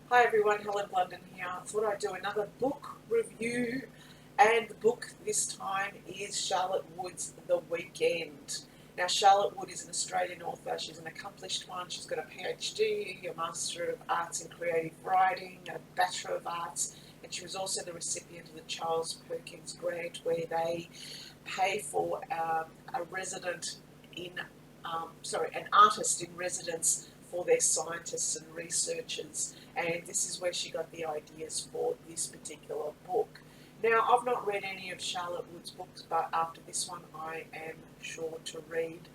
Hi everyone, Helen Blunden here. I thought I'd do another book review, and the book this time is Charlotte Wood's The Weekend. Now, Charlotte Wood is an Australian author. She's an accomplished one. She's got a PhD, a Master of Arts in Creative Writing, a Bachelor of Arts, and she was also the recipient of the Charles Perkins Grant, where they pay for a resident in, an artist in residence for their scientists and researchers. And this is where she got the ideas for this particular book. Now, I've not read any of Charlotte Wood's books, but after this one, I am sure to read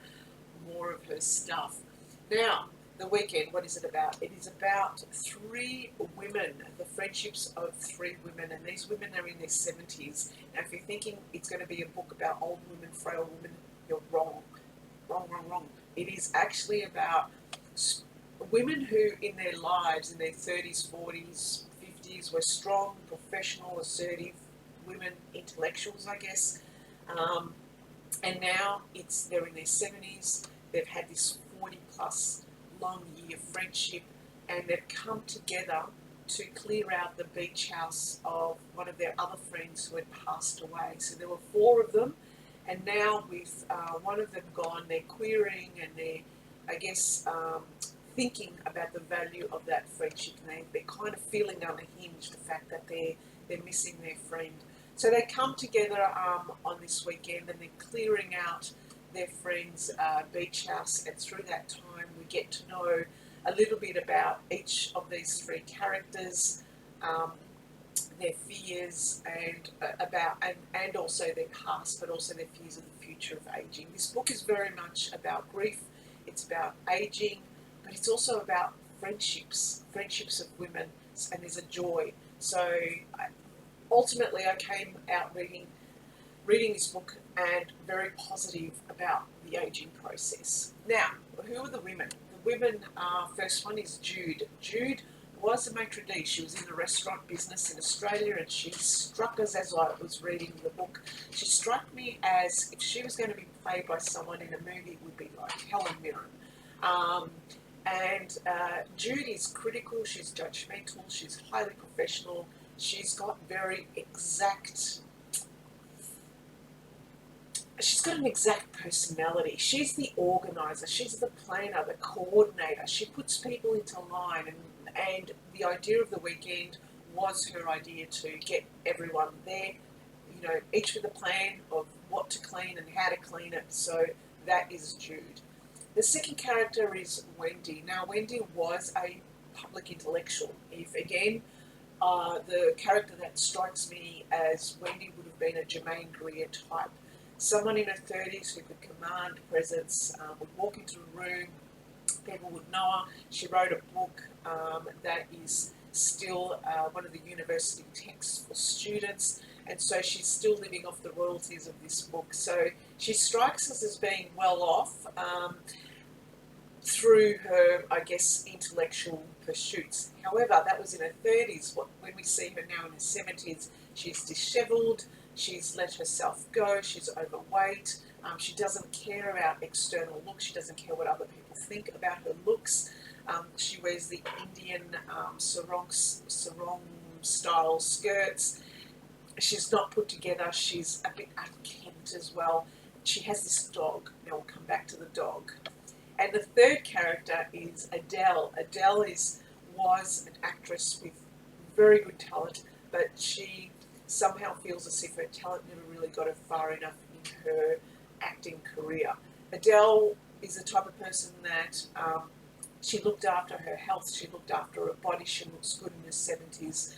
more of her stuff. Now, The Weekend, what is it about? It is about three women, the friendships of three women, and these women are in their 70s. Now, if you're thinking it's going to be a book about old women, frail women, you're wrong. Wrong, wrong, wrong. It is actually about women who in their lives, in their 30s, 40s, 50s, were strong, professional, assertive women, intellectuals, I guess. Um, and now they're in their 70s, they've had this 40 plus long year friendship, and they've come together to clear out the beach house of one of their other friends who had passed away. So there were four of them, and now with one of them gone, they're querying and they're, I guess, thinking about the value of that friendship, and they're kind of feeling unhinged, the fact that they're missing their friend. So they come together on this weekend, and they're clearing out their friend's beach house, and through that time we get to know a little bit about each of these three characters, um, their fears and also their past, but also their fears of the future of aging. This book is very much about grief, it's about aging, but it's also about friendships of women, and there's a joy. So ultimately, I came out reading this book and very positive about the aging process. Now, who are the women? The women, first one is Jude. Jude was a maitre d'. She was in the restaurant business in Australia, and she struck us as I was reading the book. She struck me as if she was going to be played by someone in a movie, it would be like Helen Mirren. Um, and Jude is critical, she's judgmental, she's highly professional, she's got she's got an exact personality. She's the organizer, she's the planner, the coordinator. She puts people into line, and the idea of the weekend was her idea to get everyone there, each with a plan of what to clean and how to clean it. So that is Jude. The second character is Wendy. Now, Wendy was a public intellectual. If again, the character that strikes me as Wendy would have been a Germaine Greer type. Someone in her 30s who could command presence, would walk into a room, people would know her. She wrote a book that is still one of the university texts for students, and so she's still living off the royalties of this book. So she strikes us as being well off through her, I guess, intellectual pursuits. However, that was in her 30s. When we see her now in her 70s, she's dishevelled, she's let herself go, she's overweight, she doesn't care about external looks, she doesn't care what other people think about her looks. She wears the Indian sarong style skirts. She's not put together, she's a bit unkempt as well. She has this dog. Now we'll come back to the dog. And the third character is Adele. Adele was an actress with very good talent, but she somehow feels as if her talent never really got her far enough in her acting career. Adele is the type of person that she looked after her health, she looked after her body, she looks good in her 70s.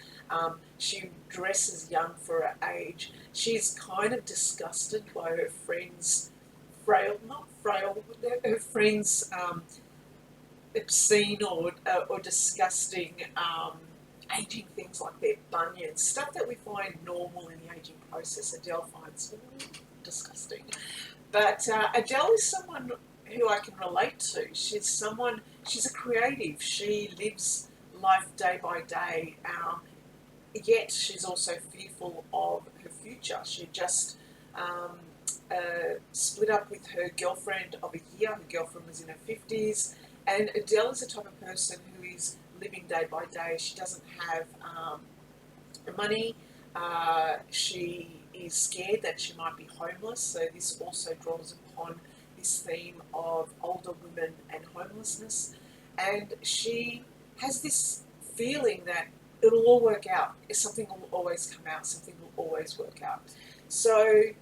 She dresses young for her age. She's kind of disgusted by her friends' her friends' obscene or disgusting aging things like their bunions, stuff that we find normal in the aging process. Adele finds disgusting. But Adele is someone who I can relate to. She's a creative. She lives life day by day, yet she's also fearful of her future. She just split up with her girlfriend of a year. Her girlfriend was in her 50s. And Adele is the type of person who is living day by day. She doesn't have money. She is scared that she might be homeless, so this also draws upon this theme of older women and homelessness. And she has this feeling that it'll all work out. Something will always come out, something will always work out. So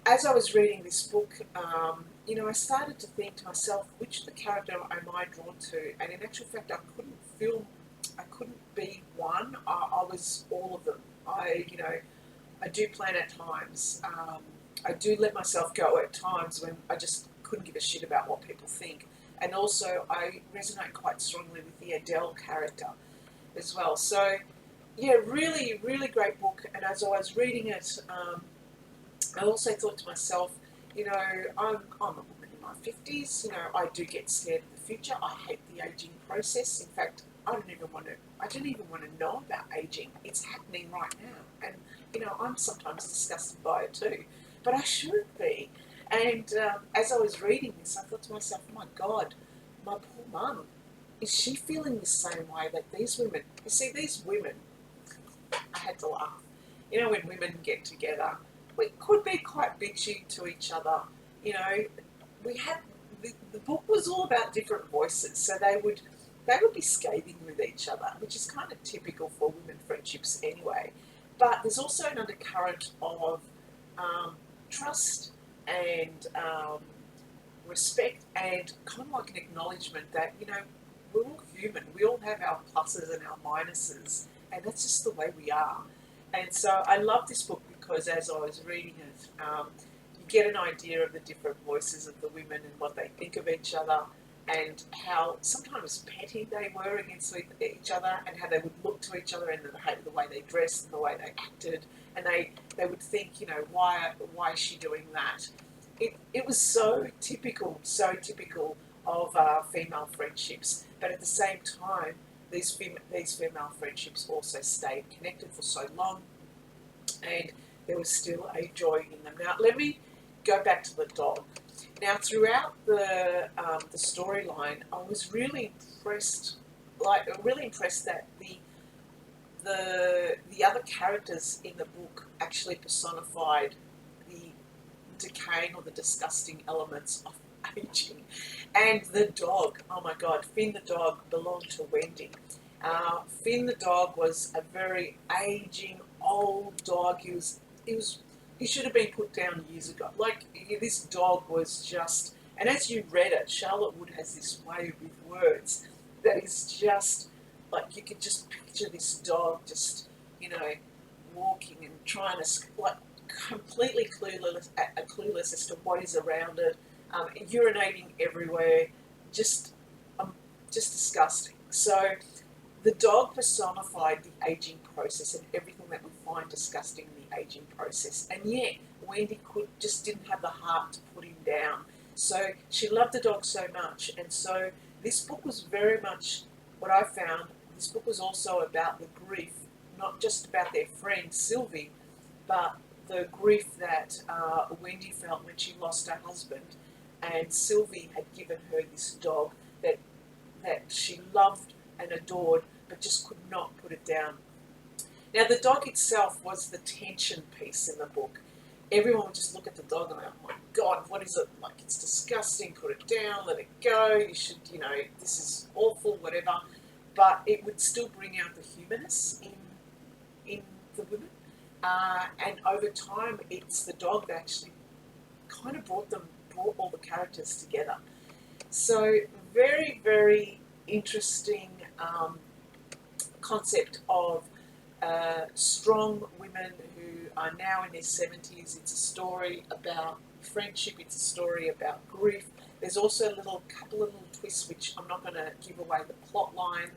as I was reading this book, I started to think to myself, which of the character am I drawn to? And in actual fact, I couldn't be one. I was all of them. I do plan at times. I do let myself go at times when I just couldn't give a shit about what people think. And also, I resonate quite strongly with the Adele character as well. So, yeah, really, really great book. And as I was reading it, I also thought to myself, I'm a woman in my 50s. I do get scared of the future. I hate the aging process. In fact, I didn't even want to know about aging. It's happening right now, and I'm sometimes disgusted by it too. But I shouldn't be. And as I was reading this, I thought to myself, oh my God, my poor mum, is she feeling the same way that these women? You see, these women, I had to laugh. When women get together, we could be quite bitchy to each other. We had the book was all about different voices, so they would be scathing with each other, which is kind of typical for women friendships anyway. But there's also an undercurrent of trust and respect, and kind of like an acknowledgement that we're all human. We all have our pluses and our minuses, and that's just the way we are. And so I love this book because as I was reading it, you get an idea of the different voices of the women and what they think of each other, and how sometimes petty they were against each other, and how they would look to each other and the way they dressed and the way they acted, and they would think, why is she doing that? It was so typical of female friendships, but at the same time, these female friendships also stayed connected for so long, and there was still a joy in them. Now, let me go back to the dog. Now, throughout the storyline, I was really impressed, that the other characters in the book actually personified the decaying or the disgusting elements of aging. And the dog, oh my God, Finn the dog belonged to Wendy. Finn the dog was a very aging, old dog. He should have been put down years ago. Like, this dog was just, and as you read it, Charlotte Wood has this way with words that is just, like, you could just picture this dog just, walking and trying to, like, completely clueless as to what is around it, urinating everywhere, just disgusting. So the dog personified the aging process and everything that we find disgusting in the aging process. And yet, Wendy didn't have the heart to put him down. So she loved the dog so much. And so this book was very much what I found. This book was also about the grief, not just about their friend Sylvie, but the grief that Wendy felt when she lost her husband. And Sylvie had given her this dog that she loved and adored, but just could not put it down. Now, the dog itself was the tension piece in the book. Everyone would just look at the dog and go, oh my God, what is it? Like, it's disgusting, put it down, let it go, you should, this is awful, whatever. But it would still bring out the humanness in the women. And over time, it's the dog that actually kind of brought all the characters together. So very, very interesting concept of strong women who are now in their 70s. It's a story about friendship. It's a story about grief. There's also a couple of little twists which I'm not going to give away the plot line,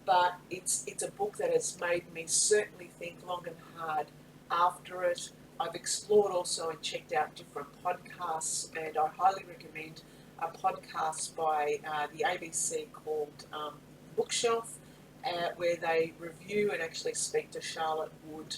but it's a book that has made me certainly think long and hard after it. I've explored also and checked out different podcasts, and I highly recommend a podcast by the ABC called Bookshelf, where they review and actually speak to Charlotte Wood,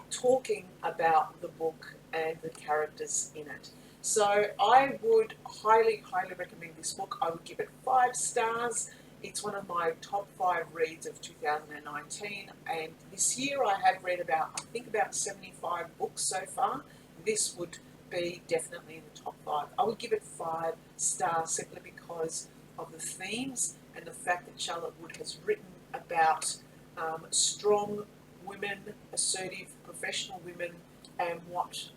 talking about the book and the characters in it. So I would highly, highly recommend this book. I would give it 5 stars. It's one of my top 5 reads of 2019, and this year I have read I think about 75 books so far. This would be definitely in the top 5. I would give it 5 stars simply because of the themes and the fact that Charlotte Wood has written about strong women, assertive, professional women, and what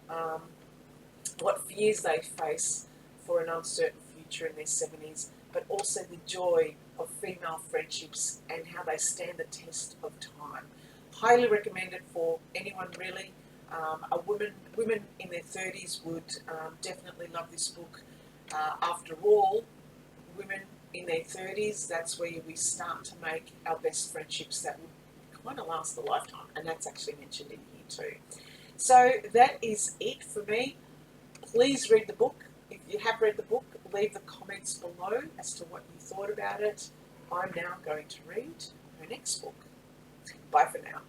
fears they face for an uncertain future in their 70s, but also the joy of female friendships and how they stand the test of time. Highly recommended for anyone really. Women in their 30s would definitely love this book. After all, women in their 30s, that's where we start to make our best friendships that would kind of last a lifetime, and that's actually mentioned in here too. So that is it for me. Please read the book. If you have read the book, leave the comments below as to what you thought about it. I'm now going to read her next book. Bye for now.